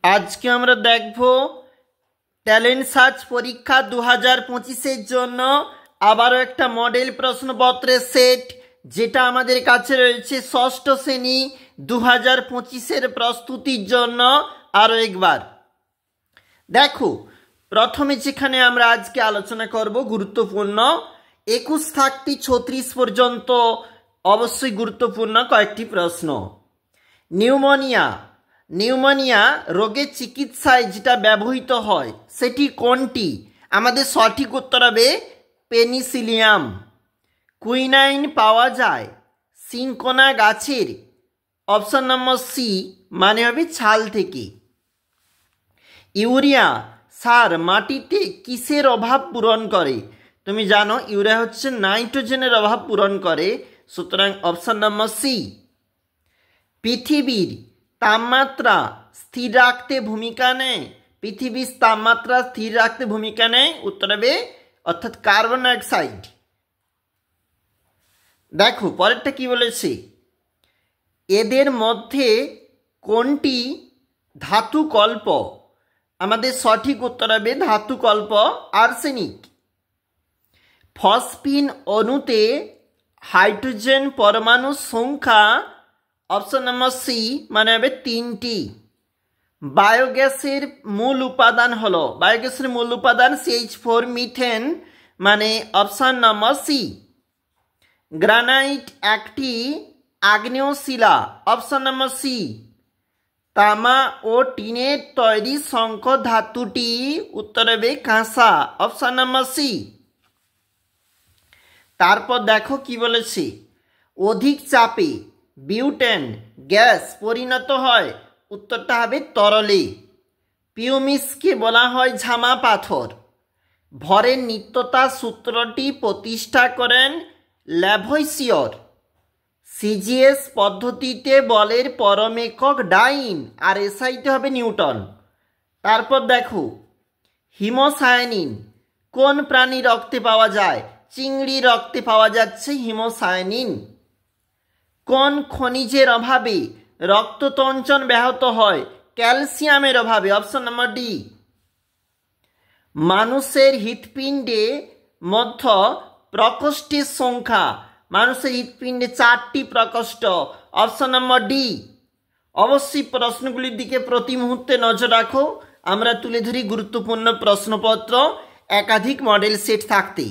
আজকে আমরা দেখব ট্যালেন্ট সার্চ পরীক্ষা 2025-এর জন্য আবারও একটা মডেল প্রশ্নপত্রের সেট, যেটা আমাদের কাছে রয়েছে ষষ্ঠ শ্রেণী 2025-এর প্রস্তুতির জন্য। আরও একবার দেখো, প্রথমে যেখানে আমরা আজকে আলোচনা করব গুরুত্বপূর্ণ 21 থাকতে 36 পর্যন্ত অবশ্যই গুরুত্বপূর্ণ কয়েকটি প্রশ্ন। নিউমোনিয়া রোগের চিকিৎসায় যেটা ব্যবহৃত হয় সেটি কোনটি? আমাদের সঠিক উত্তর হবে পেনিসিলিয়াম। কুইনাইন পাওয়া যায় সিনকোনা গাছের, অপশন নম্বর সি, মানে হবে ছাল থেকে। ইউরিয়া সার মাটিতে কিসের অভাব পূরণ করে? তুমি জানো ইউরিয়া হচ্ছে নাইট্রোজেনের অভাব পূরণ করে, সুতরাং অপশন নম্বর সি। পৃথিবীর তাপমাত্রা স্থির রাখতে ভূমিকা নেয়, পৃথিবীর তাপমাত্রা স্থির রাখতে ভূমিকা নেয়, উত্তর হবে অর্থাৎ কার্বন ডাইঅক্সাইড। দেখো পরেরটা কি বলেছে, এদের মধ্যে কোনটি ধাতুকল্প? আমাদের সঠিক উত্তর হবে ধাতুকল্প আর্সেনিক। ফসফিন অণুতে হাইড্রোজেন পরমাণুর সংখ্যা, অপশন নম্বর সি, মানে হবে 3টি। বায়োগ্যাসের মূল উপাদান হলো, বায়োগ্যাসের মূল উপাদান CH4 মিথেন, মানে অপশন নম্বর সি। গ্রানাইট একটি আগ্নেয় শিলা, অপশন নম্বর সি। তামা ও টিনের তৈরি সংকর ধাতুটি, উত্তর হবে কাঁসা, অপশন নম্বর সি। তারপর দেখো কি বলেছে, অধিক চাপে বিউটেন গ্যাস পরিণত হয়, উত্তরটা হবে তরলে। পিউমিসকে বলা হয় ঝামা পাথর। ভরের নিত্যতা সূত্রটি প্রতিষ্ঠা করেন ল্যাভোইসিয়র। সিজিএস পদ্ধতিতে বলের পরম একক ডাইন, আর এসআইতে হবে নিউটন। তারপর দেখো, হিমোসায়ানিন কোন প্রাণী রক্তে পাওয়া যায়? চিংড়ি রক্তে পাওয়া যাচ্ছে হিমোসায়ানিন। কোন খনিজের অভাবে রক্ততঞ্চন ব্যাহত হয়? ক্যালসিয়ামের অভাবে, অপশন নম্বর ডি। মানুষের হৃৎপিণ্ডে মধ্য প্রকোষ্ঠের সংখ্যা, মানুষের হৃৎপিণ্ডে 4টি প্রকোষ্ঠ, অপশন নম্বর ডি। অবশ্যই প্রশ্নগুলির দিকে প্রতি মুহূর্তে নজর রাখো, আমরা তুলে ধরি গুরুত্বপূর্ণ প্রশ্নপত্র একাধিক মডেল সেট থাকতে।